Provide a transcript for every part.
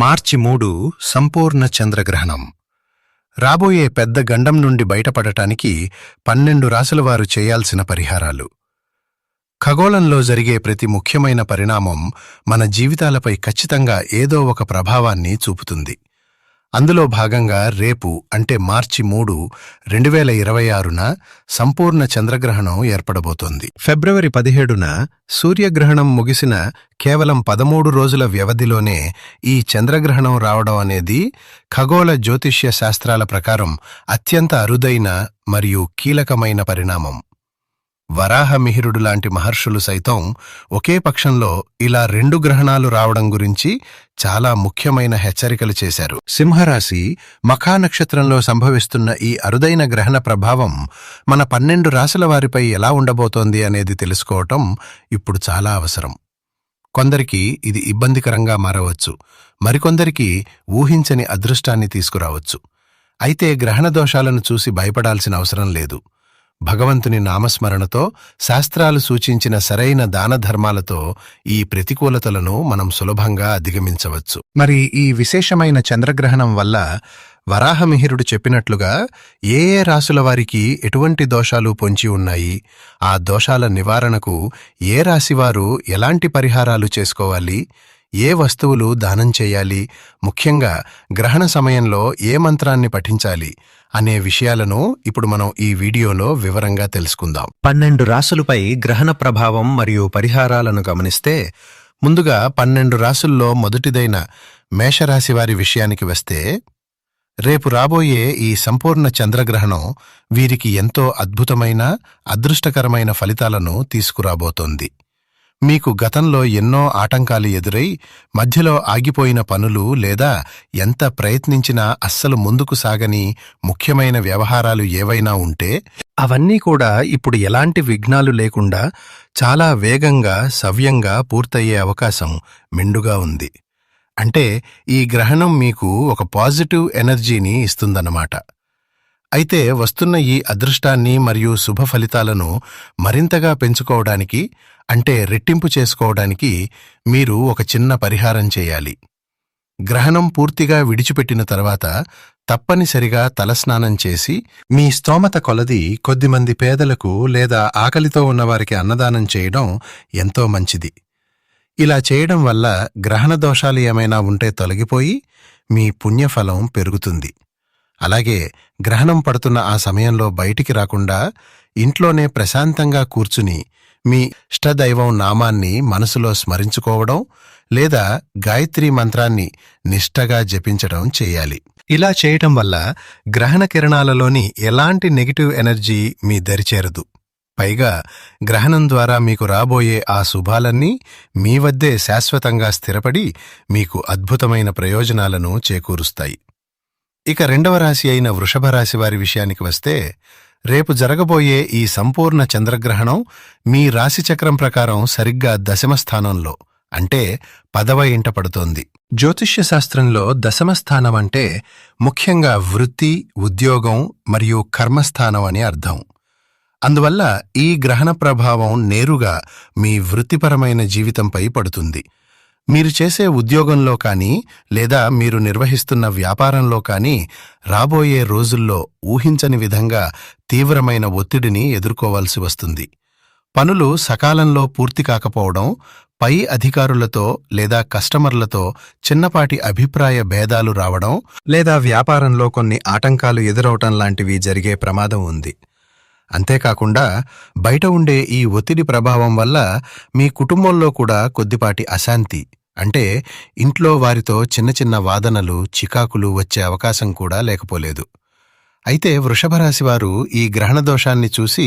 మార్చి 3 సంపూర్ణ చంద్రగ్రహణం. రాబోయే పెద్ద గండం నుండి బయటపడటానికి 12 రాశులవారు చేయాల్సిన పరిహారాలు. ఖగోళంలో జరిగే ప్రతి ముఖ్యమైన పరిణామం మన జీవితాలపై ఖచ్చితంగా ఏదో ఒక ప్రభావాన్ని చూపుతుంది. అందులో భాగంగా రేపు అంటే మార్చి 3, 2026న సంపూర్ణ చంద్రగ్రహణం ఏర్పడబోతోంది. ఫిబ్రవరి 17న సూర్యగ్రహణం ముగిసిన కేవలం 13 రోజుల వ్యవధిలోనే ఈ చంద్రగ్రహణం రావడం అనేది ఖగోళ జ్యోతిష్య శాస్త్రాల ప్రకారం అత్యంత అరుదైన మరియు కీలకమైన పరిణామం. వరాహమిహిరుడు లాంటి మహర్షులు సైతం ఒకే పక్షంలో ఇలా 2 గ్రహణాలు రావడం గురించి చాలా ముఖ్యమైన హెచ్చరికలు చేశారు. సింహరాశి మఖా నక్షత్రంలో సంభవిస్తున్న ఈ అరుదైన గ్రహణ ప్రభావం మన 12 రాశుల వారిపై ఎలా ఉండబోతోంది అనేది తెలుసుకోవటం ఇప్పుడు చాలా అవసరం. కొందరికి ఇది ఇబ్బందికరంగా మారవచ్చు, మరికొందరికి ఊహించని అదృష్టాన్ని తీసుకురావచ్చు. అయితే గ్రహణ దోషాలను చూసి భయపడాల్సిన అవసరం లేదు. భగవంతుని నామస్మరణతో, శాస్త్రాలు సూచించిన సరైన దానధర్మాలతో ఈ ప్రతికూలతలను మనం సులభంగా అధిగమించవచ్చు. మరి ఈ విశేషమైన చంద్రగ్రహణం వల్ల వరాహమిహిరుడు చెప్పినట్లుగా ఏ రాశుల వారికి ఎటువంటి దోషాలు పొంచి ఉన్నాయి, ఆ దోషాల నివారణకు ఏ రాశివారు ఎలాంటి పరిహారాలు చేసుకోవాలి, ఏ వస్తువులు దానం చేయాలి, ముఖ్యంగా గ్రహణ సమయంలో ఏ మంత్రాన్ని పఠించాలి అనే విషయాలను ఇప్పుడు మనం ఈ వీడియోలో వివరంగా తెలుసుకుందాం. 12 రాశులపై గ్రహణ ప్రభావం మరియు పరిహారాలను గమనిస్తే, ముందుగా 12 రాశుల్లో మొదటిదైన మేషరాశి వారి విషయానికి వస్తే, రేపు రాబోయే ఈ సంపూర్ణ చంద్రగ్రహణం వీరికి ఎంతో అద్భుతమైన, అదృష్టకరమైన ఫలితాలను తీసుకురాబోతోంది. మీకు గతంలో ఎన్నో ఆటంకాలు ఎదురై మధ్యలో ఆగిపోయిన పనులు లేదా ఎంత ప్రయత్నించినా అస్సలు ముందుకు సాగని ముఖ్యమైన వ్యవహారాలు ఏవైనా ఉంటే అవన్నీ కూడా ఇప్పుడు ఎలాంటి విఘ్నాలు లేకుండా చాలా వేగంగా, సవ్యంగా పూర్తయ్యే అవకాశం మెండుగా ఉంది. అంటే ఈ గ్రహణం మీకు ఒక పాజిటివ్ ఎనర్జీని ఇస్తుందన్నమాట. అయితే వస్తున్న ఈ అదృష్టాన్ని మరియు శుభ ఫలితాలను మరింతగా పెంచుకోవడానికి, అంటే రెట్టింపు చేసుకోవడానికి మీరు ఒక చిన్న పరిహారం చేయాలి. గ్రహణం పూర్తిగా విడిచిపెట్టిన తర్వాత తప్పనిసరిగా తలస్నానం చేసి మీ స్తోమత కొలది కొద్దిమంది పేదలకు లేదా ఆకలితో ఉన్నవారికి అన్నదానం చేయడం ఎంతో మంచిది. ఇలా చేయడం వల్ల గ్రహణ దోషాలు ఏమైనా ఉంటే తొలగిపోయి మీ పుణ్యఫలం పెరుగుతుంది. అలాగే గ్రహణం పడుతున్న ఆ సమయంలో బయటికి రాకుండా ఇంట్లోనే ప్రశాంతంగా కూర్చుని మీ ఇష్టదైవం నామాన్ని మనసులో స్మరించుకోవడం లేదా గాయత్రీ మంత్రాన్ని నిష్టగా జపించడం చేయాలి. ఇలా చేయటం వల్ల గ్రహణ కిరణాలలోని ఎలాంటి నెగిటివ్ ఎనర్జీ మీ దరిచేరదు. పైగా గ్రహణం ద్వారా మీకు రాబోయే ఆ శుభాలన్నీ మీ వద్దే శాశ్వతంగా స్థిరపడి మీకు అద్భుతమైన ప్రయోజనాలను చేకూరుస్తాయి. ఇక 2వ రాశి అయిన వృషభ రాశి వారి విషయానికి వస్తే, రేపు జరగబోయే ఈ సంపూర్ణ చంద్రగ్రహణం మీ రాశిచక్రం ప్రకారం సరిగ్గా 10వ స్థానంలో, అంటే 10వ ఇంట పడుతోంది. జ్యోతిష్య శాస్త్రంలో 10వ స్థానం అంటే ముఖ్యంగా వృత్తి, ఉద్యోగం మరియు కర్మస్థానం అని అర్థం. అందువల్ల ఈ గ్రహణ ప్రభావం నేరుగా మీ వృత్తిపరమైన జీవితంపై పడుతుంది. మీరు చేసే ఉద్యోగంలో కానీ లేదా మీరు నిర్వహిస్తున్న వ్యాపారంలో కానీ రాబోయే రోజుల్లో ఊహించని విధంగా తీవ్రమైన ఒత్తిడిని ఎదుర్కోవాల్సి వస్తుంది. పనులు సకాలంలో పూర్తి కాకపోవడం, పై అధికారులతో లేదా కస్టమర్లతో చిన్నపాటి అభిప్రాయ భేదాలు రావడం లేదా వ్యాపారంలో కొన్ని ఆటంకాలు ఎదురవటం లాంటివి జరిగే ప్రమాదం ఉంది. అంతేకాకుండా బయట ఉండే ఈ ఒత్తిడి ప్రభావం వల్ల మీ కుటుంబంలో కూడా కొద్దిపాటి అశాంతి, అంటే ఇంట్లో వారితో చిన్న చిన్న వాదనలు, చికాకులు వచ్చే అవకాశం కూడా లేకపోలేదు. అయితే వృషభరాశివారు ఈ గ్రహణ దోషాన్ని చూసి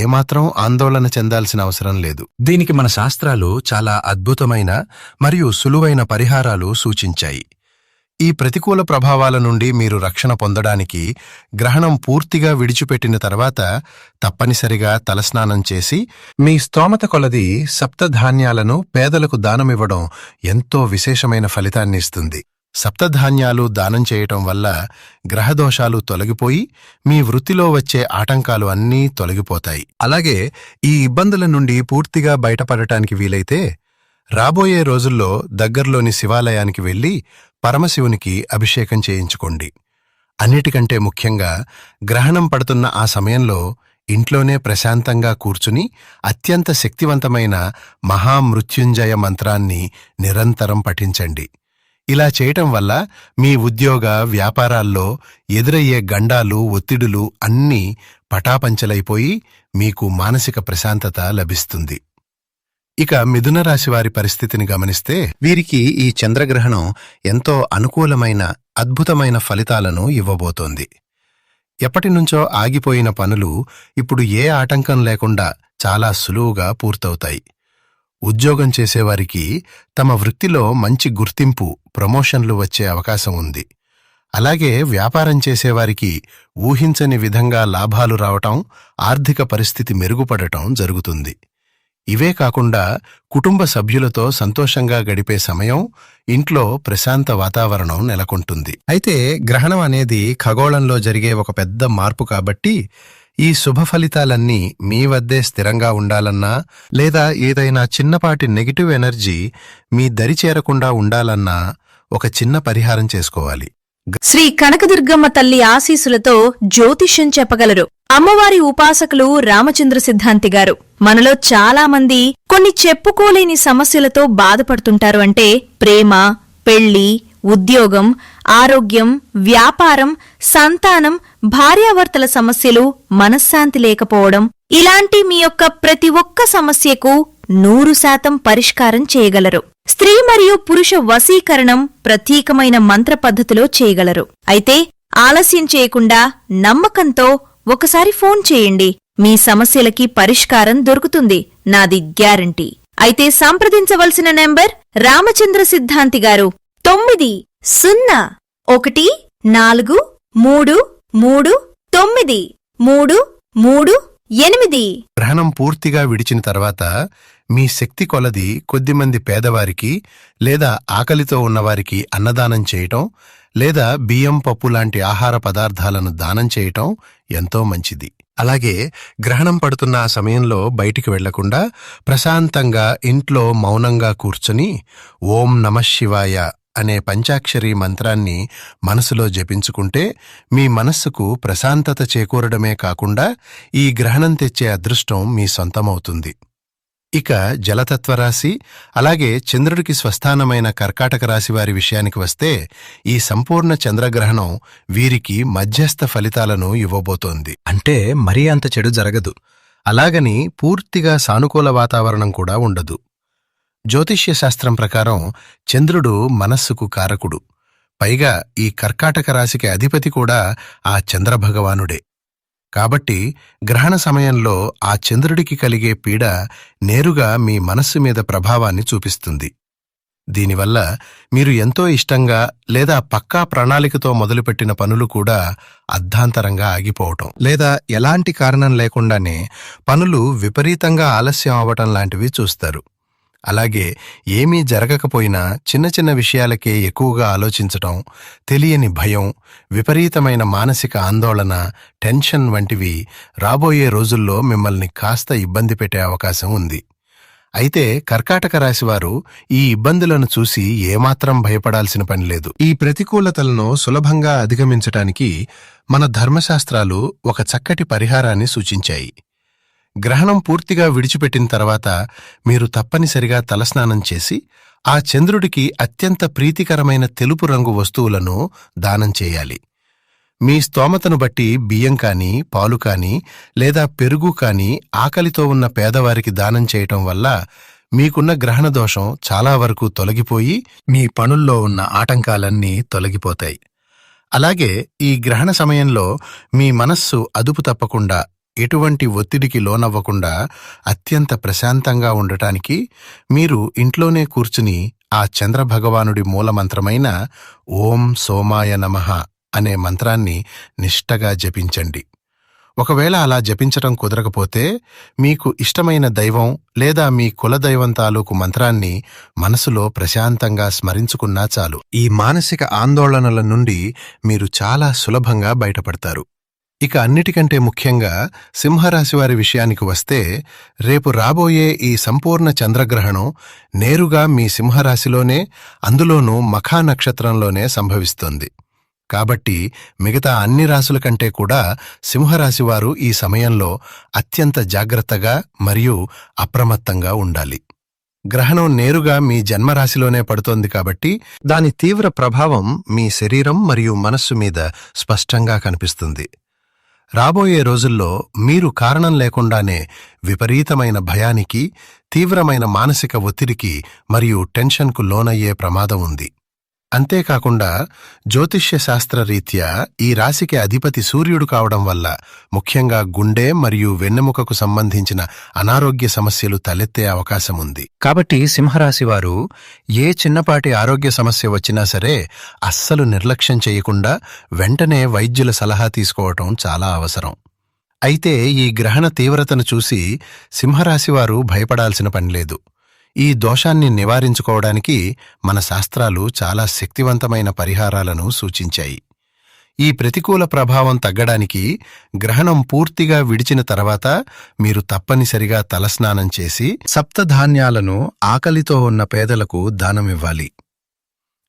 ఏమాత్రం ఆందోళన చెందాల్సిన అవసరం లేదు. దీనికి మన శాస్త్రాలు చాలా అద్భుతమైన మరియు సులువైన పరిహారాలు సూచించాయి. ఈ ప్రతికూల ప్రభావాల నుండి మీరు రక్షణ పొందడానికి గ్రహణం పూర్తిగా విడిచిపెట్టిన తర్వాత తప్పనిసరిగా తలస్నానం చేసి మీ స్తోమత కొలది సప్తధాన్యాలను పేదలకు దానమివ్వడం ఎంతో విశేషమైన ఫలితాన్ని ఇస్తుంది. సప్తధాన్యాలు దానం చేయటం వల్ల గ్రహదోషాలు తొలగిపోయి మీ వృత్తిలో వచ్చే ఆటంకాలు అన్నీ తొలగిపోతాయి. అలాగే ఈ ఇబ్బందుల నుండి పూర్తిగా బయటపడటానికి వీలైతే రాబోయే రోజుల్లో దగ్గర్లోని శివాలయానికి వెళ్లి పరమశివునికి అభిషేకం చేయించుకోండి. అన్నిటికంటే ముఖ్యంగా గ్రహణం పడుతున్న ఆ సమయంలో ఇంట్లోనే ప్రశాంతంగా కూర్చుని అత్యంత శక్తివంతమైన మహామృత్యుంజయ మంత్రాన్ని నిరంతరం పఠించండి. ఇలా చేయటం వల్ల మీ ఉద్యోగ వ్యాపారాల్లో ఎదురయ్యే గండాలు, ఒత్తిడులు అన్నీ పటాపంచలైపోయి మీకు మానసిక ప్రశాంతత లభిస్తుంది. ఇక మిథున రాశివారి పరిస్థితిని గమనిస్తే వీరికి ఈ చంద్రగ్రహణం ఎంతో అనుకూలమైన అద్భుతమైన ఫలితాలను ఇవ్వబోతోంది. ఎప్పటినుంచో ఆగిపోయిన పనులు ఇప్పుడు ఏ ఆటంకం లేకుండా చాలా సులువుగా పూర్తవుతాయి. ఉద్యోగం చేసేవారికి తమ వృత్తిలో మంచి గుర్తింపు, ప్రమోషన్లు వచ్చే అవకాశం ఉంది. అలాగే వ్యాపారం చేసేవారికి ఊహించని విధంగా లాభాలు రావటం, ఆర్థిక పరిస్థితి మెరుగుపడటం జరుగుతుంది. ఇవే కాకుండా కుటుంబ సభ్యులతో సంతోషంగా గడిపే సమయం, ఇంట్లో ప్రశాంత వాతావరణం నెలకొంటుంది. అయితే గ్రహణం అనేది ఖగోళంలో జరిగే ఒక పెద్ద మార్పు కాబట్టి ఈ శుభ ఫలితాలన్నీ మీ వద్దే స్థిరంగా ఉండాలన్నా, లేదా ఏదైనా చిన్నపాటి నెగిటివ్ ఎనర్జీ మీ దరి చేరకుండా ఉండాలన్నా ఒక చిన్న పరిహారం చేసుకోవాలి. శ్రీ కనకదుర్గమ్మ తల్లి ఆశీసులతో జ్యోతిష్యం చెప్పగలరు అమ్మవారి ఉపాసకులు రామచంద్ర సిద్ధాంతి గారు. మనలో చాలా మంది కొన్ని చెప్పుకోలేని సమస్యలతో బాధపడుతుంటారు. అంటే ప్రేమ, పెళ్లి, ఉద్యోగం, ఆరోగ్యం, వ్యాపారం, సంతానం, భార్యాభర్తల సమస్యలు, మనశ్శాంతి లేకపోవడం, ఇలాంటి మీ యొక్క ప్రతి ఒక్క సమస్యకు 100% పరిష్కారం చేయగలరు. స్త్రీ మరియు పురుష వశీకరణం ప్రత్యేకమైన మంత్ర పద్ధతిలో చేయగలరు. అయితే ఆలస్యం చేయకుండా నమ్మకంతో ఒకసారి ఫోన్ చేయండి. మీ సమస్యలకి పరిష్కారం దొరుకుతుంది, నాది గ్యారంటీ. అయితే సంప్రదించవలసిన నెంబర్ రామచంద్ర సిద్ధాంతి గారు 9013393338. గ్రహణం పూర్తిగా విడిచిన తర్వాత మీ శక్తి కొలది కొద్దిమంది పేదవారికి లేదా ఆకలితో ఉన్నవారికి అన్నదానం చేయటం, లేదా బియ్యం, పప్పు లాంటి ఆహార పదార్థాలను దానం చేయటం ఎంతో మంచిది. అలాగే గ్రహణం పడుతున్న ఆ సమయంలో బయటికి వెళ్లకుండా ప్రశాంతంగా ఇంట్లో మౌనంగా కూర్చుని ఓం నమఃశివాయ అనే పంచాక్షరీ మంత్రాన్ని మనసులో జపించుకుంటే మీ మనస్సుకు ప్రశాంతత చేకూరడమే కాకుండా ఈ గ్రహణం తెచ్చే అదృష్టం మీ సొంతమవుతుంది. ఇక జలతత్వరాశి, అలాగే చంద్రుడికి స్వస్థానమైన కర్కాటక రాశి వారి విషయానికి వస్తే ఈ సంపూర్ణ చంద్రగ్రహణం వీరికి మధ్యస్థ ఫలితాలను ఇవ్వబోతోంది. అంటే మరీ అంత చెడు జరగదు, అలాగని పూర్తిగా సానుకూల వాతావరణం కూడా ఉండదు. జ్యోతిష్య శాస్త్రం ప్రకారం చంద్రుడు మనస్సుకు కారకుడు. పైగా ఈ కర్కాటక రాశికి అధిపతి కూడా ఆ చంద్రభగవానుడే. కాబట్టి గ్రహణ సమయంలో ఆ చంద్రుడికి కలిగే పీడ నేరుగా మీ మనస్సు మీద ప్రభావాన్ని చూపిస్తుంది. దీనివల్ల మీరు ఎంతో ఇష్టంగా లేదా పక్కా ప్రణాళికతో మొదలుపెట్టిన పనులు కూడా అర్ధాంతరంగా ఆగిపోవటం, లేదా ఎలాంటి కారణం లేకుండానే పనులు విపరీతంగా ఆలస్యం అవటం లాంటివి చూస్తారు. అలాగే ఏమీ జరగకపోయినా చిన్న చిన్న విషయాలకే ఎక్కువగా ఆలోచించటం, తెలియని భయం, విపరీతమైన మానసిక ఆందోళన, టెన్షన్ వంటివి రాబోయే రోజుల్లో మిమ్మల్ని కాస్త ఇబ్బంది పెట్టే అవకాశం ఉంది. అయితే కర్కాటక రాశివారు ఈ ఇబ్బందులను చూసి ఏమాత్రం భయపడాల్సిన పనిలేదు. ఈ ప్రతికూలతలను సులభంగా అధిగమించటానికి మన ధర్మశాస్త్రాలు ఒక చక్కటి పరిహారాన్ని సూచించాయి. గ్రహణం పూర్తిగా విడిచిపెట్టిన తర్వాత మీరు తప్పనిసరిగా తలస్నానం చేసి ఆ చంద్రుడికి అత్యంత ప్రీతికరమైన తెలుపు రంగు వస్తువులను దానం చేయాలి. మీ స్తోమతను బట్టి బియ్యం కానీ, పాలు కానీ, లేదా పెరుగు కానీ ఆకలితో ఉన్న పేదవారికి దానం చేయటం వల్ల మీకున్న గ్రహణ దోషం చాలా వరకు తొలగిపోయి మీ పనుల్లో ఉన్న ఆటంకాలన్నీ తొలగిపోతాయి. అలాగే ఈ గ్రహణ సమయంలో మీ మనస్సు అదుపు తప్పకుండా, ఎటువంటి ఒత్తిడికి లోనవ్వకుండా అత్యంత ప్రశాంతంగా ఉండటానికి మీరు ఇంట్లోనే కూర్చుని ఆ చంద్రభగవానుడి మూలమంత్రమైన ఓం సోమాయ నమః అనే మంత్రాన్ని నిష్టగా జపించండి. ఒకవేళ అలా జపించటం కుదరకపోతే మీకు ఇష్టమైన దైవం లేదా మీ కులదైవం తాలూకు మంత్రాన్ని మనసులో ప్రశాంతంగా స్మరించుకున్నా చాలు. ఈ మానసిక ఆందోళనల నుండి మీరు చాలా సులభంగా బయటపడతారు. ఇక అన్నిటికంటే ముఖ్యంగా సింహరాశివారి విషయానికి వస్తే, రేపు రాబోయే ఈ సంపూర్ణ చంద్రగ్రహణం నేరుగా మీ సింహరాశిలోనే, అందులోనూ మఖా నక్షత్రంలోనే సంభవిస్తోంది. కాబట్టి మిగతా అన్ని రాశుల కంటే కూడా సింహరాశివారు ఈ సమయంలో అత్యంత జాగ్రత్తగా మరియు అప్రమత్తంగా ఉండాలి. గ్రహణం నేరుగా మీ జన్మరాశిలోనే పడుతోంది కాబట్టి దాని తీవ్ర ప్రభావం మీ శరీరం మరియు మనస్సు మీద స్పష్టంగా కనిపిస్తుంది. రాబోయే రోజుల్లో మీరు కారణం లేకుండానే విపరీతమైన భయానికి, తీవ్రమైన మానసిక ఒత్తిడికి మరియు టెన్షన్కు లోనయ్యే ప్రమాదం ఉంది. అంతేకాకుండా జ్యోతిష్య శాస్త్రరీత్యా ఈ రాశికి అధిపతి సూర్యుడు కావడం వల్ల ముఖ్యంగా గుండె మరియు వెన్నెముకకు సంబంధించిన అనారోగ్య సమస్యలు తలెత్తే అవకాశం ఉంది. కాబట్టి సింహరాశివారు ఏ చిన్నపాటి ఆరోగ్య సమస్య వచ్చినా సరే అస్సలు నిర్లక్ష్యం చేయకుండా వెంటనే వైద్యుల సలహా తీసుకోవటం చాలా అవసరం. అయితే ఈ గ్రహణ తీవ్రతను చూసి సింహరాశివారు భయపడాల్సిన పనిలేదు. ఈ దోషాన్ని నివారించుకోవడానికి మన శాస్త్రాలు చాలా శక్తివంతమైన పరిహారాలను సూచించాయి. ఈ ప్రతికూల ప్రభావం తగ్గడానికి గ్రహణం పూర్తిగా విడిచిన తర్వాత మీరు తప్పనిసరిగా తలస్నానం చేసి సప్తధాన్యాలను ఆకలితో ఉన్న పేదలకు దానమివ్వాలి.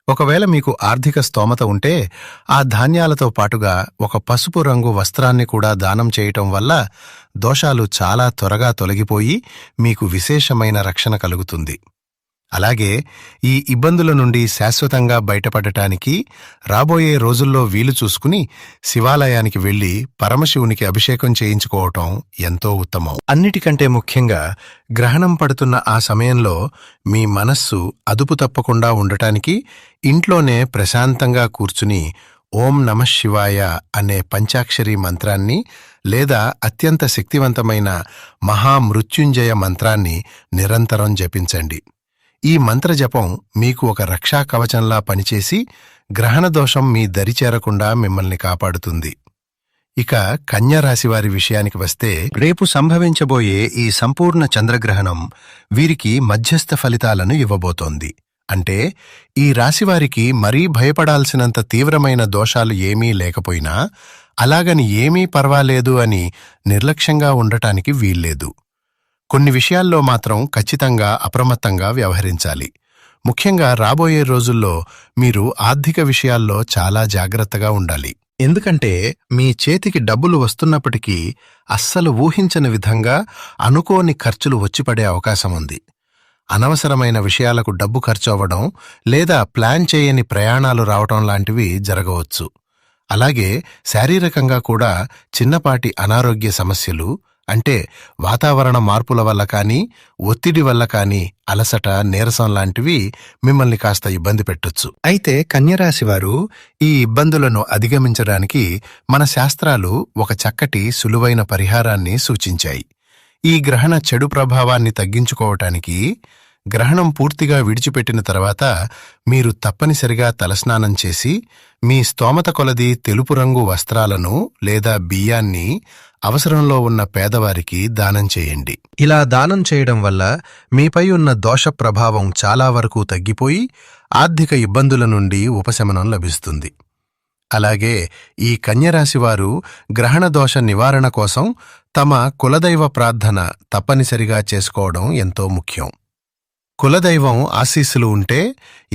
ఒకవేళ మీకు ఆర్థిక స్తోమత ఉంటే ఆ ధాన్యాలతో పాటుగా ఒక పసుపు రంగు వస్త్రాన్ని కూడా దానం చేయటం వల్ల దోషాలు చాలా త్వరగా తొలగిపోయి మీకు విశేషమైన రక్షణ కలుగుతుంది. అలాగే ఈ ఇబ్బందుల నుండి శాశ్వతంగా బయటపడటానికి రాబోయే రోజుల్లో వీలు చూసుకుని శివాలయానికి వెళ్లి పరమశివునికి అభిషేకం చేయించుకోవటం ఎంతో ఉత్తమం. అన్నిటికంటే ముఖ్యంగా గ్రహణం పడుతున్న ఆ సమయంలో మీ మనస్సు అదుపు తప్పకుండా ఉండటానికి ఇంట్లోనే ప్రశాంతంగా కూర్చుని ఓం నమః శివాయ అనే పంచాక్షరీ మంత్రాన్ని లేదా అత్యంత శక్తివంతమైన మహామృత్యుంజయ మంత్రాన్ని నిరంతరం జపించండి. ఈ మంత్రజపం మీకు ఒక రక్షా కవచంలా పనిచేసి గ్రహణదోషం మీ దరిచేరకుండా మిమ్మల్ని కాపాడుతుంది. ఇక కన్యారాశివారి విషయానికి వస్తే, రేపు సంభవించబోయే ఈ సంపూర్ణ చంద్రగ్రహణం వీరికి మధ్యస్థ ఫలితాలను ఇవ్వబోతోంది. అంటే ఈ రాశివారికి మరీ భయపడాల్సినంత తీవ్రమైన దోషాలు ఏమీ లేకపోయినా అలాగని ఏమీ పర్వాలేదు అని నిర్లక్ష్యంగా ఉండటానికి వీల్లేదు. కొన్ని విషయాల్లో మాత్రం ఖచ్చితంగా అప్రమత్తంగా వ్యవహరించాలి. ముఖ్యంగా రాబోయే రోజుల్లో మీరు ఆర్థిక విషయాల్లో చాలా జాగ్రత్తగా ఉండాలి. ఎందుకంటే మీ చేతికి డబ్బులు వస్తున్నప్పటికీ అస్సలు ఊహించని విధంగా అనుకోని ఖర్చులు వచ్చిపడే అవకాశం ఉంది. అనవసరమైన విషయాలకు డబ్బు ఖర్చవడం లేదా ప్లాన్ చేయని ప్రయాణాలు రావటం లాంటివి జరగవచ్చు. అలాగే శారీరకంగా కూడా చిన్నపాటి అనారోగ్య సమస్యలు, అంటే వాతావరణ మార్పుల వల్ల కానీ, ఒత్తిడి వల్ల కానీ అలసట, నీరసం లాంటివి మిమ్మల్ని కాస్త ఇబ్బంది పెట్టొచ్చు. అయితే కన్యరాశివారు ఈ ఇబ్బందులను అధిగమించడానికి మన శాస్త్రాలు ఒక చక్కటి సులువైన పరిహారాన్ని సూచించాయి. ఈ గ్రహణ చెడు ప్రభావాన్ని తగ్గించుకోవటానికి గ్రహణం పూర్తిగా విడిచిపెట్టిన తర్వాత మీరు తప్పనిసరిగా తలస్నానం చేసి మీ స్తోమత కొలది తెలుపు రంగు వస్త్రాలను లేదా బియ్యాన్ని అవసరంలో ఉన్న పేదవారికి దానం చేయండి. ఇలా దానం చేయడం వల్ల మీపై ఉన్న దోష ప్రభావం చాలా వరకు తగ్గిపోయి ఆర్థిక ఇబ్బందుల నుండి ఉపశమనం లభిస్తుంది. అలాగే ఈ కన్యరాశివారు గ్రహణ దోష నివారణ కోసం తమ కులదైవ ప్రార్థన తప్పనిసరిగా చేసుకోవడం ఎంతో ముఖ్యం. కులదైవం ఆశీస్సులు ఉంటే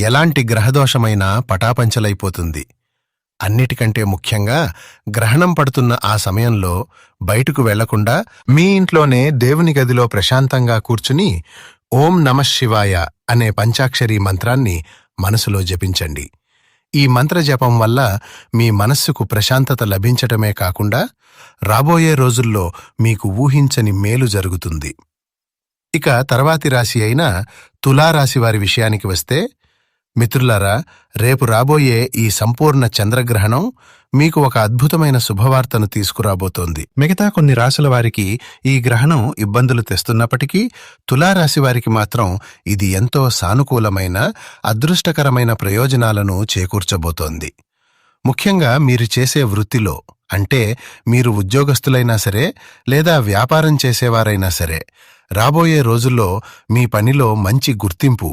ఎలాంటి గ్రహదోషమైనా పటాపంచలైపోతుంది. అన్నిటికంటే ముఖ్యంగా గ్రహణం పడుతున్న ఆ సమయంలో బయటకు వెళ్లకుండా మీ ఇంట్లోనే దేవుని గదిలో ప్రశాంతంగా కూర్చుని ఓం నమః శివాయ అనే పంచాక్షరీ మంత్రాన్ని మనసులో జపించండి. ఈ మంత్ర జపం వల్ల మీ మనస్సుకు ప్రశాంతత లభించటమే కాకుండా రాబోయే రోజుల్లో మీకు ఊహించని మేలు జరుగుతుంది. ఇక తర్వాతి రాశి అయిన తులారాశివారి విషయానికి వస్తే, మిత్రులారా, రేపు రాబోయే ఈ సంపూర్ణ చంద్రగ్రహణం మీకు ఒక అద్భుతమైన శుభవార్తను తీసుకురాబోతోంది. మిగతా కొన్ని రాశుల వారికి ఈ గ్రహణం ఇబ్బందులు తెస్తున్నప్పటికీ తులారాశివారికి మాత్రం ఇది ఎంతో సానుకూలమైన, అదృష్టకరమైన ప్రయోజనాలను చేకూర్చబోతోంది. ముఖ్యంగా మీరు చేసే వృత్తిలో, అంటే మీరు ఉద్యోగస్తులైనా సరే లేదా వ్యాపారం చేసేవారైనా సరే, రాబోయే రోజుల్లో మీ పనిలో మంచి గుర్తింపు,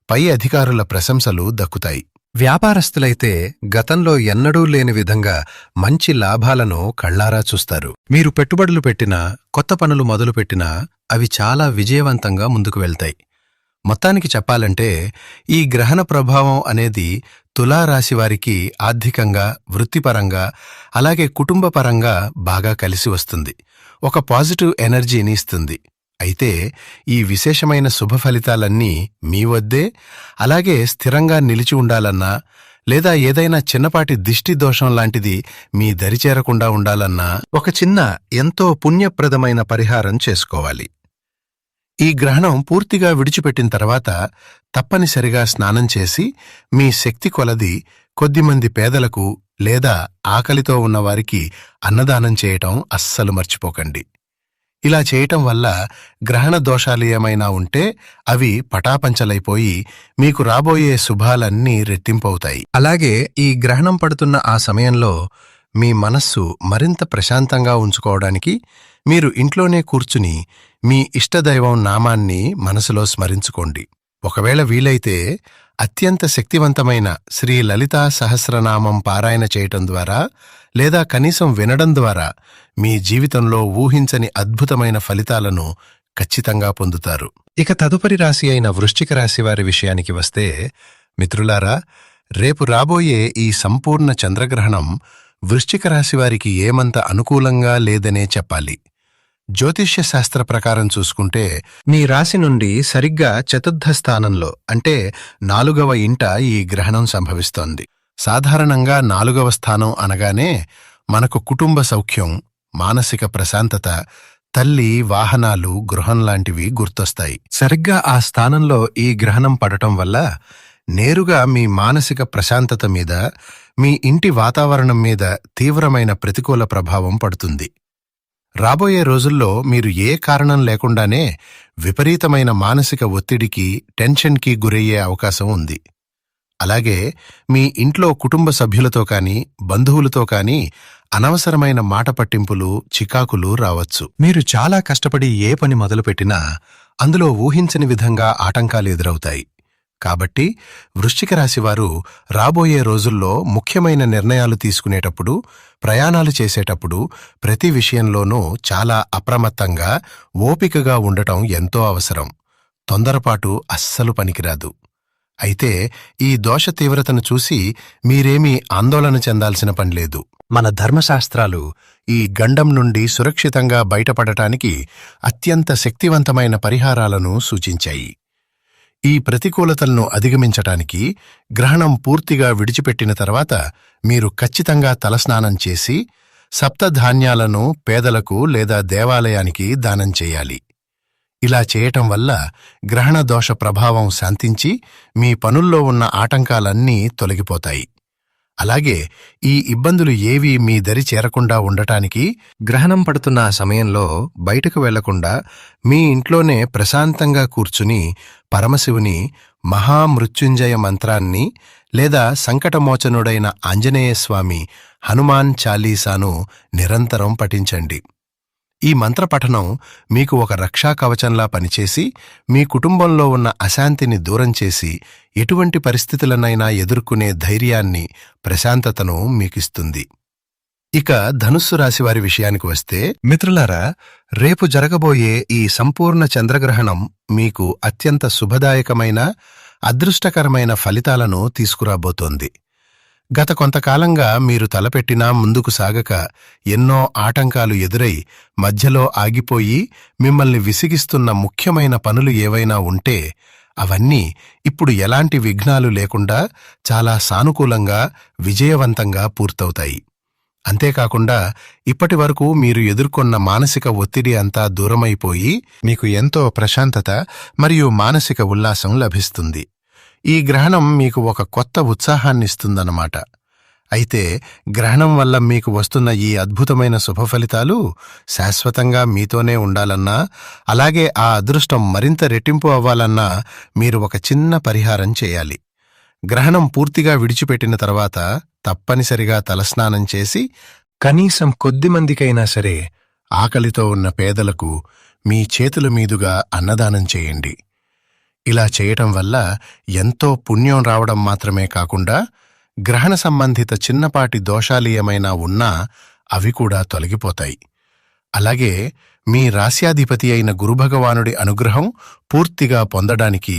పై అధికారుల ప్రశంసలు దక్కుతాయి. వ్యాపారస్తులైతే గతంలో ఎన్నడూ లేని విధంగా మంచి లాభాలను కళ్లారా చూస్తారు. మీరు పెట్టుబడులు పెట్టినా, కొత్త పనులు మొదలుపెట్టినా అవి చాలా విజయవంతంగా ముందుకు వెళ్తాయి. మొత్తానికి చెప్పాలంటే ఈ గ్రహణ ప్రభావం అనేది తులారాశివారికి ఆర్థికంగా, వృత్తిపరంగా, అలాగే కుటుంబపరంగా బాగా కలిసి వస్తుంది. ఒక పాజిటివ్ ఎనర్జీని ఇస్తుంది. అయితే ఈ విశేషమైన శుభ ఫలితాలన్నీ మీ వద్దే, అలాగే స్థిరంగా నిలిచి ఉండాలన్నా, లేదా ఏదైనా చిన్నపాటి దిష్టి దోషం లాంటిది మీ దరిచేరకుండా ఉండాలన్నా ఒక చిన్న, ఎంతో పుణ్యప్రదమైన పరిహారం చేసుకోవాలి. ఈ గ్రహణం పూర్తిగా విడిచిపెట్టిన తర్వాత తప్పనిసరిగా స్నానం చేసి మీ శక్తి కొలది కొద్దిమంది పేదలకు లేదా ఆకలితో ఉన్నవారికి అన్నదానం చేయటం అస్సలు మర్చిపోకండి. ఇలా చేయటం వల్ల గ్రహణ దోషాలు ఏమైనా ఉంటే అవి పటాపంచలైపోయి మీకు రాబోయే శుభాలన్నీ రెట్టింపవుతాయి. అలాగే ఈ గ్రహణం పడుతున్న ఆ సమయంలో మీ మనస్సు మరింత ప్రశాంతంగా ఉంచుకోవడానికి మీరు ఇంట్లోనే కూర్చుని మీ ఇష్టదైవం నామాన్ని మనసులో స్మరించుకోండి. ఒకవేళ వీలైతే అత్యంత శక్తివంతమైన శ్రీ లలితా సహస్రనామం పారాయణ చేయటం ద్వారా లేదా కనీసం వినడం ద్వారా మీ జీవితంలో ఊహించని అద్భుతమైన ఫలితాలను ఖచ్చితంగా పొందుతారు. ఇక తదుపరి రాశి అయిన వృశ్చిక రాశి వారి విషయానికి వస్తే, మిత్రులారా, రేపు రాబోయే ఈ సంపూర్ణ చంద్రగ్రహణం వృశ్చిక రాశివారికి ఏమంత అనుకూలంగా లేదనే చెప్పాలి. జ్యోతిష్య శాస్త్ర ప్రకారం చూసుకుంటే మీ రాశి నుండి సరిగ్గా చతుర్థ స్థానంలో, అంటే 4వ ఇంట ఈ గ్రహణం సంభవిస్తోంది. సాధారణంగా 4వ స్థానం అనగానే మనకు కుటుంబ సౌఖ్యం, మానసిక ప్రశాంతత, తల్లి, వాహనాలు, గృహం లాంటివి గుర్తొస్తాయి. సరిగ్గా ఆ స్థానంలో ఈ గ్రహణం పడటం వల్ల నేరుగా మీ మానసిక ప్రశాంతత మీద, మీ ఇంటి వాతావరణం మీద తీవ్రమైన ప్రతికూల ప్రభావం పడుతుంది. రాబోయే రోజుల్లో మీరు ఏ కారణం లేకుండానే విపరీతమైన మానసిక ఒత్తిడికి, టెన్షన్కి గురయ్యే అవకాశం ఉంది. అలాగే మీ ఇంట్లో కుటుంబ సభ్యులతో కానీ, బంధువులతో కానీ అనవసరమైన మాట పట్టింపులు, చికాకులు రావచ్చు. మీరు చాలా కష్టపడి ఏ పని మొదలుపెట్టినా అందులో ఊహించని విధంగా ఆటంకాలు ఎదురవుతాయి. కాబట్టి వృశ్చిక రాశివారు రాబోయే రోజుల్లో ముఖ్యమైన నిర్ణయాలు తీసుకునేటప్పుడు, ప్రయాణాలు చేసేటప్పుడు ప్రతి విషయంలోనూ చాలా అప్రమత్తంగా, ఓపికగా ఉండటం ఎంతో అవసరం. తొందరపాటు అస్సలు పనికిరాదు. అయితే ఈ దోష తీవ్రతను చూసి మీరేమీ ఆందోళన చెందాల్సిన పనిలేదు. మన ధర్మశాస్త్రాలు ఈ గండం నుండి సురక్షితంగా బయటపడటానికి అత్యంత శక్తివంతమైన పరిహారాలను సూచించాయి. ఈ ప్రతికూలతలను అధిగమించటానికి గ్రహణం పూర్తిగా విడిచిపెట్టిన తర్వాత మీరు ఖచ్చితంగా తలస్నానం చేసి సప్తధాన్యాలను పేదలకు లేదా దేవాలయానికి దానం చేయాలి. ఇలా చేయటం వల్ల గ్రహణ దోష ప్రభావం శాంతించి మీ పనుల్లో ఉన్న ఆటంకాలన్నీ తొలగిపోతాయి. అలాగే ఈ ఇబ్బందులు ఏవీ మీ దరి చేరకుండా ఉండటానికి గ్రహణం పడుతున్న ఆ సమయంలో బయటకు వెళ్లకుండా మీ ఇంట్లోనే ప్రశాంతంగా కూర్చుని పరమశివుని మహామృత్యుంజయ మంత్రాన్ని లేదా సంకటమోచనుడైన ఆంజనేయస్వామి హనుమాన్ చాలీసాను నిరంతరం పఠించండి. ఈ మంత్రపఠనం మీకు ఒక రక్షా కవచంలా పనిచేసి మీ కుటుంబంలో ఉన్న అశాంతిని దూరం చేసి ఎటువంటి పరిస్థితులనైనా ఎదుర్కొనే ధైర్యాన్ని, ప్రశాంతతను మీకిస్తుంది. ఇక ధనుస్సు రాశివారి విషయానికి వస్తే, మిత్రులారా, రేపు జరగబోయే ఈ సంపూర్ణ చంద్రగ్రహణం మీకు అత్యంత శుభదాయకమైన, అదృష్టకరమైన ఫలితాలను తీసుకురాబోతోంది. గత కొంతకాలంగా మీరు తలపెట్టినా ముందుకు సాగక ఎన్నో ఆటంకాలు ఎదురై మధ్యలో ఆగిపోయి మిమ్మల్ని విసిగిస్తున్న ముఖ్యమైన పనులు ఏవైనా ఉంటే అవన్నీ ఇప్పుడు ఎలాంటి విఘ్నాలు లేకుండా చాలా సానుకూలంగా, విజయవంతంగా పూర్తవుతాయి. అంతేకాకుండా ఇప్పటివరకు మీరు ఎదుర్కొన్న మానసిక ఒత్తిడి అంతా దూరమైపోయి మీకు ఎంతో ప్రశాంతత మరియు మానసిక ఉల్లాసం లభిస్తుంది. ఈ గ్రహణం మీకు ఒక కొత్త ఉత్సాహాన్నిస్తుందన్నమాట. అయితే గ్రహణం వల్ల మీకు వస్తున్న ఈ అద్భుతమైన శుభఫలితాలు శాశ్వతంగా మీతోనే ఉండాలన్నా, అలాగే ఆ అదృష్టం మరింత రెట్టింపు అవ్వాలన్నా మీరు ఒక చిన్న పరిహారం చేయాలి. గ్రహణం పూర్తిగా విడిచిపెట్టిన తర్వాత తప్పనిసరిగా తలస్నానం చేసి కనీసం కొద్దిమందికైనా సరే ఆకలితో ఉన్న పేదలకు మీ చేతుల మీదుగా అన్నదానం చేయండి. ఇలా చేయటం వల్ల ఎంతో పుణ్యం రావడం మాత్రమే కాకుండా గ్రహణ సంబంధిత చిన్నపాటి దోషాలు ఏమైనా ఉన్నా అవి కూడా తొలగిపోతాయి. అలాగే మీ రాశ్యాధిపతి అయిన గురుభగవానుడి అనుగ్రహం పూర్తిగా పొందడానికి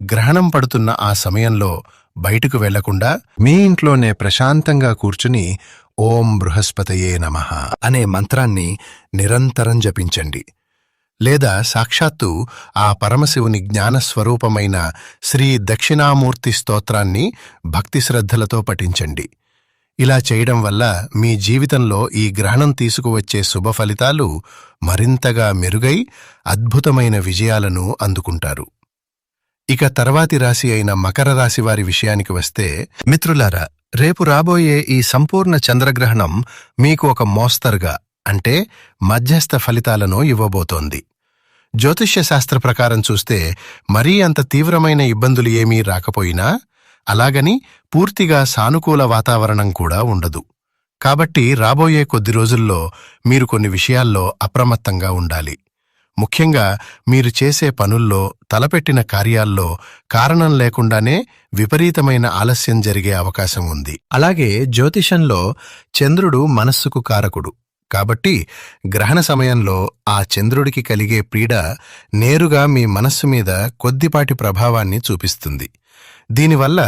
గ్రహణం పడుతున్న ఆ సమయంలో బయటకు వెళ్లకుండా మీ ఇంట్లోనే ప్రశాంతంగా కూర్చుని ఓం బృహస్పతయే నమః అనే మంత్రాన్ని నిరంతరం జపించండి. లేదా సాక్షాత్తు ఆ పరమశివుని జ్ఞానస్వరూపమైన శ్రీ దక్షిణామూర్తి స్తోత్రాన్ని భక్తిశ్రద్ధలతో పఠించండి. ఇలా చేయడం వల్ల మీ జీవితంలో ఈ గ్రహణం తీసుకువచ్చే శుభఫలితాలు మరింతగా మెరుగై అద్భుతమైన విజయాలను అందుకుంటారు. ఇక తర్వాతి రాశి అయిన మకర రాశి వారి విషయానికి వస్తే, మిత్రులారా, రేపు రాబోయే ఈ సంపూర్ణ చంద్రగ్రహణం మీకు ఒక మోస్తరుగా అంటే మధ్యస్థ ఫలితాలను ఇవ్వబోతోంది. జ్యోతిష్య శాస్త్ర ప్రకారం చూస్తే మరీ అంత తీవ్రమైన ఇబ్బందులు ఏమీ రాకపోయినా అలాగని పూర్తిగా సానుకూల వాతావరణం కూడా ఉండదు. కాబట్టి రాబోయే కొద్ది రోజుల్లో మీరు కొన్ని విషయాల్లో అప్రమత్తంగా ఉండాలి. ముఖ్యంగా మీరు చేసే పనుల్లో, తలపెట్టిన కార్యాల్లో కారణం లేకుండానే విపరీతమైన ఆలస్యం జరిగే అవకాశం ఉంది. అలాగే జ్యోతిషంలో చంద్రుడు మనస్సుకు కారకుడు. కాబట్టి గ్రహణ సమయంలో ఆ చంద్రుడికి కలిగే పీడ నేరుగా మీ మనస్సు మీద కొద్దిపాటి ప్రభావాన్ని చూపిస్తుంది. దీనివల్ల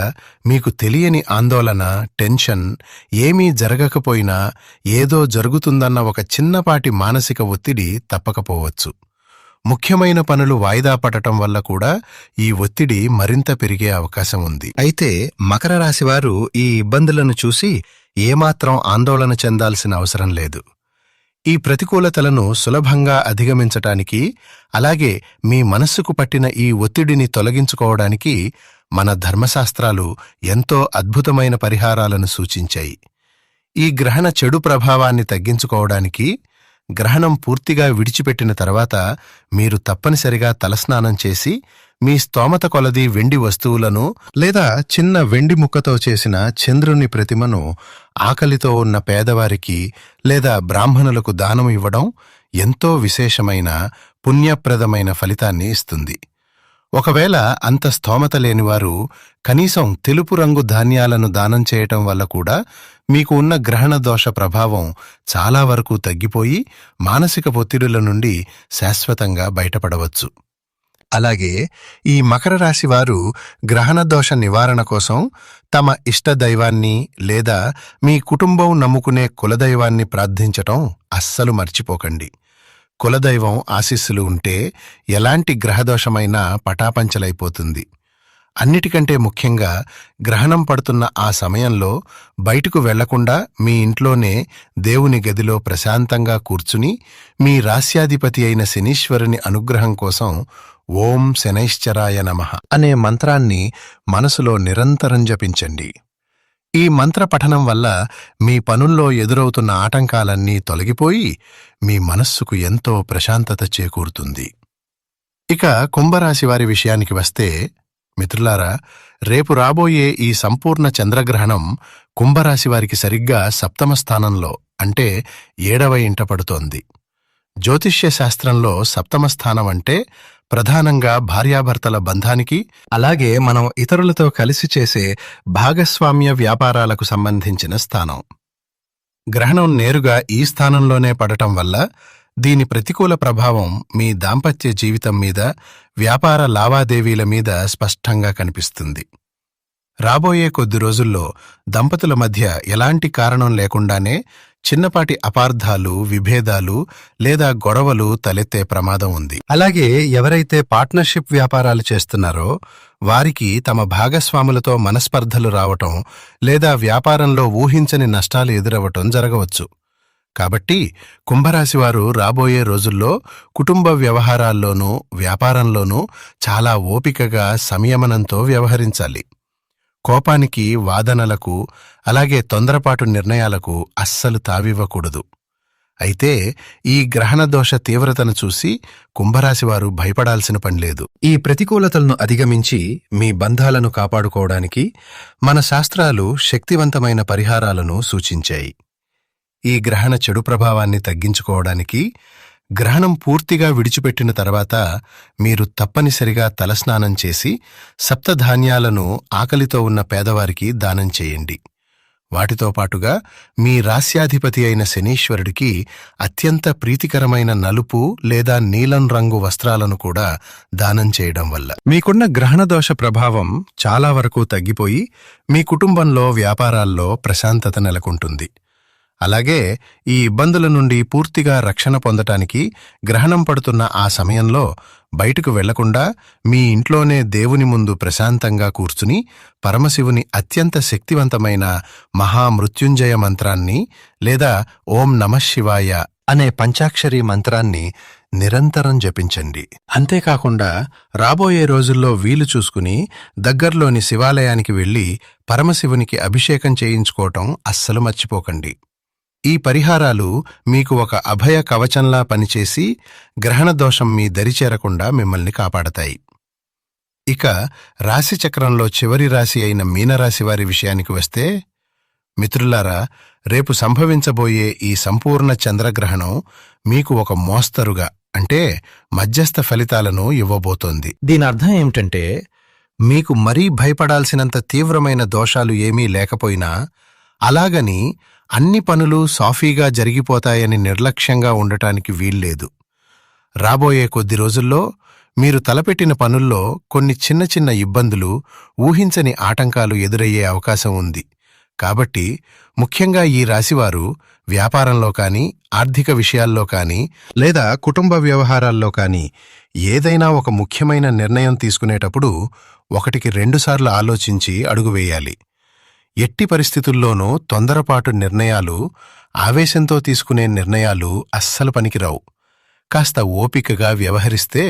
మీకు తెలియని ఆందోళన, టెన్షన్, ఏమీ జరగకపోయినా ఏదో జరుగుతుందన్న ఒక చిన్నపాటి మానసిక ఒత్తిడి తప్పకపోవచ్చు. ముఖ్యమైన పనులు వాయిదా పడటం వల్ల కూడా ఈ ఒత్తిడి మరింత పెరిగే అవకాశం ఉంది. అయితే మకర రాశివారు ఈ ఇబ్బందులను చూసి ఏమాత్రం ఆందోళన చెందాల్సిన అవసరం లేదు. ఈ ప్రతికూలతలను సులభంగా అధిగమించటానికి, అలాగే మీ మనస్సుకు పట్టిన ఈ ఒత్తిడిని తొలగించుకోవడానికి మన ధర్మశాస్త్రాలు ఎంతో అద్భుతమైన పరిహారాలను సూచించాయి. ఈ గ్రహణ చెడు ప్రభావాన్ని తగ్గించుకోవడానికి గ్రహణం పూర్తిగా విడిచిపెట్టిన తర్వాత మీరు తప్పనిసరిగా తలస్నానం చేసి మీ స్తోమత కొలది వెండి వస్తువులను లేదా చిన్న వెండి ముక్కతో చేసిన చంద్రుని ప్రతిమను ఆకలితో ఉన్న పేదవారికి లేదా బ్రాహ్మణులకు దానం ఇవ్వడం ఎంతో విశేషమైన పుణ్యప్రదమైన ఫలితాన్ని ఇస్తుంది. ఒకవేళ అంత స్తోమత లేనివారు కనీసం తెలుపు రంగు ధాన్యాలను దానం చేయటం వల్ల కూడా మీకు ఉన్న గ్రహణ దోష ప్రభావం చాలా వరకు తగ్గిపోయి మానసిక ఒత్తిడుల నుండి శాశ్వతంగా బయటపడవచ్చు. అలాగే ఈ మకర రాశి వారు గ్రహణ దోష నివారణ కోసం తమ ఇష్టదైవాన్ని లేదా మీ కుటుంబం నమ్ముకునే కులదైవాన్ని ప్రార్థించటం అస్సలు మర్చిపోకండి. కులదైవం ఆశీస్సులు ఉంటే ఎలాంటి గ్రహదోషమైనా పటాపంచలైపోతుంది. అన్నిటికంటే ముఖ్యంగా గ్రహణం పడుతున్న ఆ సమయంలో బయటకు వెళ్లకుండా మీ ఇంట్లోనే దేవుని గదిలో ప్రశాంతంగా కూర్చుని మీ రాస్యాధిపతి అయిన శనీశ్వరుని అనుగ్రహం కోసం ఓం శనైశ్చరాయ నమః అనే మంత్రాన్ని మనసులో నిరంతరం జపించండి. ఈ మంత్ర పఠనం వల్ల మీ పనుల్లో ఎదురవుతున్న ఆటంకాలన్నీ తొలగిపోయి మీ మనస్సుకు ఎంతో ప్రశాంతత చేకూరుతుంది. ఇక కుంభరాశి వారి విషయానికి వస్తే, మిత్రులారా, రేపు రాబోయే ఈ సంపూర్ణ చంద్రగ్రహణం కుంభరాశి వారికి సరిగ్గా సప్తమ స్థానంలో అంటే 7వ ఇంట పడుతోంది. జ్యోతిష్య శాస్త్రంలో సప్తమ స్థానం అంటే ప్రధానంగా భార్యాభర్తల బంధానికి, అలాగే మనం ఇతరులతో కలిసి చేసే భాగస్వామ్య వ్యాపారాలకు సంబంధించిన స్థానం. గ్రహణం నేరుగా ఈ స్థానంలోనే పడటం వల్ల దీని ప్రతికూల ప్రభావం మీ దాంపత్య జీవితం మీద, వ్యాపార లావాదేవీల మీద స్పష్టంగా కనిపిస్తుంది. రాబోయే కొద్ది రోజుల్లో దంపతుల మధ్య ఎలాంటి కారణం లేకుండానే చిన్నపాటి అపార్థాలు, విభేదాలు లేదా గొడవలు తలెత్తే ప్రమాదం ఉంది. అలాగే ఎవరైతే పార్ట్నర్షిప్ వ్యాపారాలు చేస్తున్నారో వారికి తమ భాగస్వాములతో మనస్పర్ధలు రావటం లేదా వ్యాపారంలో ఊహించని నష్టాలు ఎదురవటం జరగవచ్చు. కాబట్టి కుంభరాశివారు రాబోయే రోజుల్లో కుటుంబ వ్యవహారాల్లోనూ వ్యాపారంలోనూ చాలా ఓపికగా, సంయమనంతో వ్యవహరించాలి. కోపానికి, వాదనలకు, అలాగే తొందరపాటు నిర్ణయాలకు అస్సలు తావివ్వకూడదు. అయితే ఈ గ్రహణదోష తీవ్రతను చూసి కుంభరాశివారు భయపడాల్సిన పనిలేదు. ఈ ప్రతికూలతలను అధిగమించి మీ బంధాలను కాపాడుకోవడానికి మన శాస్త్రాలు శక్తివంతమైన పరిహారాలను సూచించాయి. ఈ గ్రహణ చెడు ప్రభావాన్ని తగ్గించుకోవడానికి గ్రహణం పూర్తిగా విడిచిపెట్టిన తర్వాత మీరు తప్పనిసరిగా తలస్నానం చేసి సప్తధాన్యాలను ఆకలితో ఉన్న పేదవారికి దానం చేయండి. వాటితో పాటుగా మీ రాస్యాధిపతి అయిన శనీశ్వరుడికి అత్యంత ప్రీతికరమైన నలుపు లేదా నీలం రంగు వస్త్రాలను కూడా దానం చేయడం వల్ల మీకున్న గ్రహణదోష ప్రభావం చాలా వరకు తగ్గిపోయి మీ కుటుంబంలో వ్యాపారాల్లో ప్రశాంతత నెలకొంటుంది. అలాగే ఈ ఇబ్బందుల నుండి పూర్తిగా రక్షణ పొందటానికి గ్రహణం పడుతున్న ఆ సమయంలో బయటకు వెళ్లకుండా మీ ఇంట్లోనే దేవుని ముందు ప్రశాంతంగా కూర్చుని పరమశివుని అత్యంత శక్తివంతమైన మహామృత్యుంజయ మంత్రాన్ని లేదా ఓం నమఃశివాయ అనే పంచాక్షరీ మంత్రాన్ని నిరంతరం జపించండి. అంతేకాకుండా రాబోయే రోజుల్లో వీలు చూసుకుని దగ్గర్లోని శివాలయానికి వెళ్లి పరమశివునికి అభిషేకం చేయించుకోవటం అస్సలు మర్చిపోకండి. ఈ పరిహారాలు మీకు ఒక అభయ కవచంలా పనిచేసి గ్రహణదోషం మీ దరిచేరకుండా మిమ్మల్ని కాపాడతాయి. ఇక రాశిచక్రంలో చివరి రాశి అయిన మీనరాశి వారి విషయానికి వస్తే, మిత్రులారా, రేపు సంభవించబోయే ఈ సంపూర్ణ చంద్రగ్రహణం మీకు ఒక మోస్తరుగా అంటే మధ్యస్థ ఫలితాలను ఇవ్వబోతోంది. దీనర్థం ఏమిటంటే, మీకు మరీ భయపడాల్సినంత తీవ్రమైన దోషాలు ఏమీ లేకపోయినా అలాగని అన్ని పనులు సాఫీగా జరిగిపోతాయని నిర్లక్ష్యంగా ఉండటానికి వీల్లేదు. రాబోయే కొద్ది రోజుల్లో మీరు తలపెట్టిన పనుల్లో కొన్ని చిన్న చిన్న ఇబ్బందులు, ఊహించని ఆటంకాలు ఎదురయ్యే అవకాశం ఉంది. కాబట్టి ముఖ్యంగా ఈ రాశివారు వ్యాపారంలో కానీ, ఆర్థిక విషయాల్లో కానీ, లేదా కుటుంబ వ్యవహారాల్లో కానీ ఏదైనా ఒక ముఖ్యమైన నిర్ణయం తీసుకునేటప్పుడు 1కి 2 సార్లు ఆలోచించి అడుగు వేయాలి. ఎట్టి పరిస్థితుల్లోనూ తొందరపాటు నిర్ణయాలు, ఆవేశంతో తీసుకునే నిర్ణయాలు అస్సలు పనికిరావు. కాస్త ఓపికగా వ్యవహరిస్తే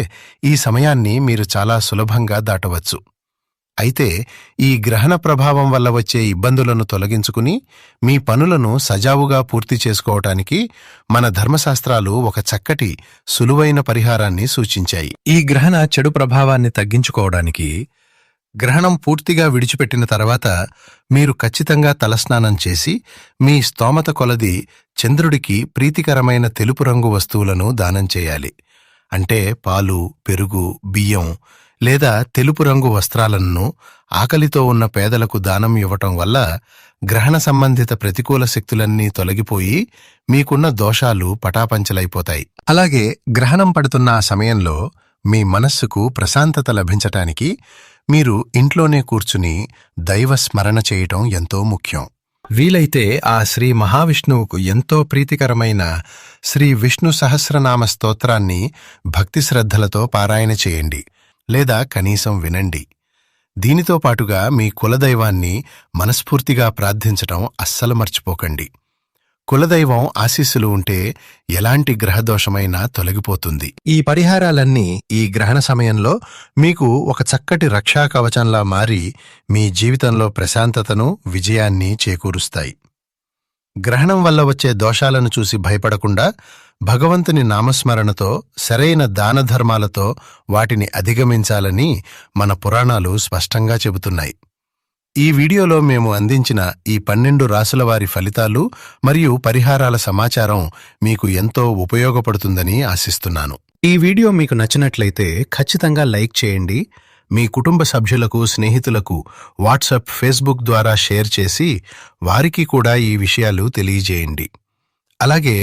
ఈ సమయాన్ని మీరు చాలా సులభంగా దాటవచ్చు. అయితే ఈ గ్రహణ ప్రభావం వల్ల వచ్చే ఇబ్బందులను తొలగించుకుని మీ పనులను సజావుగా పూర్తి చేసుకోవటానికి మన ధర్మశాస్త్రాలు ఒక చక్కటి, సులువైన పరిహారాన్ని సూచించాయి. ఈ గ్రహణ చెడు ప్రభావాన్ని తగ్గించుకోవడానికి గ్రహణం పూర్తిగా విడిచిపెట్టిన తర్వాత మీరు ఖచ్చితంగా తలస్నానం చేసి మీ స్తోమత కొలది చంద్రుడికి ప్రీతికరమైన తెలుపు రంగు వస్తువులను దానం చేయాలి. అంటే పాలు, పెరుగు, బియ్యం లేదా తెలుపు రంగు వస్త్రాలను ఆకలితో ఉన్న పేదలకు దానం ఇవ్వటం వల్ల గ్రహణ సంబంధిత ప్రతికూల శక్తులన్నీ తొలగిపోయి మీకున్న దోషాలు పటాపంచలైపోతాయి. అలాగే గ్రహణం పడుతున్న ఆ సమయంలో మీ మనస్సుకు ప్రశాంతత లభించటానికి మీరు ఇంట్లోనే కూర్చుని దైవ స్మరణ చేయటం ఎంతో ముఖ్యం. వీలైతే ఆ శ్రీ మహావిష్ణువుకు ఎంతో ప్రీతికరమైన శ్రీ విష్ణు సహస్రనామ స్తోత్రాన్ని భక్తి శ్రద్ధలతో పారాయణ చేయండి, లేదా కనీసం వినండి. దీనితో పాటుగా మీ కులదైవాన్ని మనస్ఫూర్తిగా ప్రార్థించటం అస్సలు మర్చిపోకండి. కులదైవం ఆశీస్సులు ఉంటే ఎలాంటి గ్రహదోషమైనా తొలగిపోతుంది. ఈ పరిహారాలన్నీ ఈ గ్రహణ సమయంలో మీకు ఒక చక్కటి రక్షా కవచంలా మారి మీ జీవితంలో ప్రశాంతతను, విజయాన్ని చేకూరుస్తాయి. గ్రహణం వల్ల వచ్చే దోషాలను చూసి భయపడకుండా భగవంతుని నామస్మరణతో, సరైన దానధర్మాలతో వాటిని అధిగమించాలని మన పురాణాలు స్పష్టంగా చెబుతున్నాయి. ఈ వీడియోలో మేము అందించిన ఈ 12 రాసుల వారి ఫలితాలు మరియు పరిహారాల సమాచారం మీకు ఎంతో ఉపయోగపడుతుందని ఆశిస్తున్నాను. ఈ వీడియో మీకు నచ్చినట్లయితే ఖచ్చితంగా లైక్ చేయండి. మీ కుటుంబ సభ్యులకు, స్నేహితులకు వాట్సాప్, ఫేస్బుక్ ద్వారా షేర్ చేసి వారికి కూడా ఈ విషయాలు తెలియజేయండి. అలాగే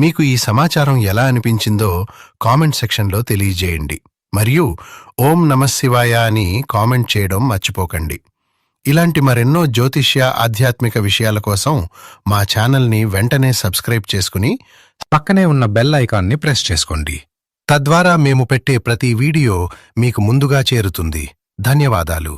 మీకు ఈ సమాచారం ఎలా అనిపించిందో కామెంట్ సెక్షన్లో తెలియజేయండి. మరియు ఓం నమఃశివాయ అని కామెంట్ చేయడం మర్చిపోకండి. ఇలాంటి మరెన్నో జ్యోతిష్య, ఆధ్యాత్మిక విషయాల కోసం మా ఛానల్ని వెంటనే సబ్స్క్రైబ్ చేసుకుని పక్కనే ఉన్న బెల్ ఐకాన్ని ప్రెస్ చేసుకోండి. తద్వారా మేము పెట్టే ప్రతి వీడియో మీకు ముందుగా చేరుతుంది. ధన్యవాదాలు.